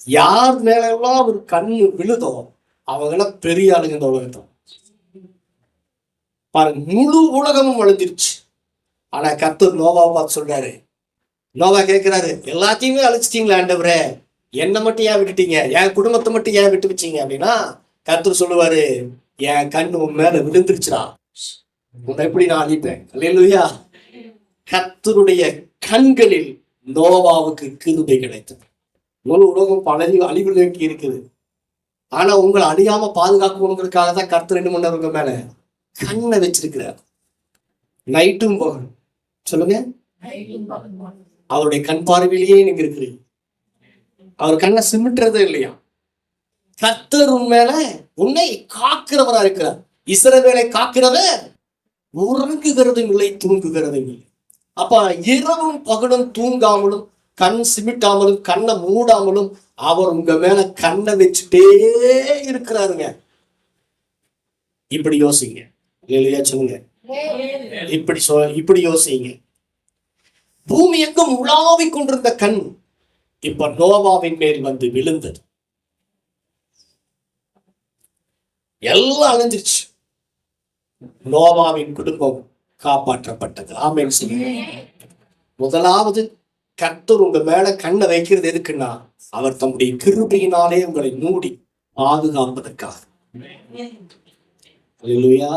யார் மேல எல்லாம் ஒரு கண்ணு விழுதோ அவங்களாம் பெரிய ஆளுங்க இந்த உலகத்தை. பாருங்க, முழு உலகமும் அழிஞ்சிருச்சு. ஆனா கர்த்தர் நோவாவை பார்த்து சொல்றாரு, நோவா கேட்கிறாரு, எல்லாத்தையுமே அழிச்சிட்டீங்களா ஆண்டவரே, என்னை மட்டும் ஏன் விட்டுட்டீங்க, என் குடும்பத்தை மட்டும் ஏன் விட்டு வச்சீங்க அப்படின்னா கர்த்தர் சொல்லுவாரு, என் கண்ணு உன் மேல விழுந்துருச்சுடா, உன்னை எப்படி நான் அழிப்பேன். அல்லேலூயா. கர்த்தருடைய கண்களில் நோவாவுக்கு கிருபை கிடைத்தது. முழு உலகம் பல அழிவு நோக்கி இருக்குது. ஆனா உங்களை அழியாம பாதுகாக்கணுங்கிறதுக்காக தான் கர்த்தர் 2 மணி நேரம் உங்க மேல கண்ணை வச்சிருக்கிறார். நைட்டும் போகணும் சொல்லுங்க, அவருடைய கண் பார்வையிலேயே நீங்க இருக்கிறீங்க. அவர் கண்ணை சிமிட்டுறதே இல்லையா. கர்த்தர் உன் மேல உன்னை காக்கிறவரா இருக்கிறார். இஸ்ரவேலை காக்கிறவர் உறங்குகிறதும் இல்லை, தூங்குகிறதும் இல்லை. அப்ப இரவும் பகலும் தூங்காமலும் கண் சிமிட்டாமலும் கண்ணை மூடாமலும் அவர் உங்க மேல கண்ணை வச்சுட்டே இருக்கிறாருங்க. இப்படி யோசிங்க. இல்லையா சொல்லுங்க, இப்படி யோசிங்க. பூமி எங்கும் உலாவிக் கொண்டிருந்த கண் இப்ப நோவாவின் மேல் வந்து விழுந்தது. எல்லாம் அழிஞ்சிருச்சு. நோவாவின் குடும்பம் காப்பாற்றப்பட்டது. ஆமென். முதலாவது கர்த்தர் உங்க மேல கண்ணை வைக்கிறது எதுக்குன்னா அவர் தம்முடைய கிருபையினாலே உங்களை மூடி பாதுகாப்பதற்காக. அல்லேலூயா.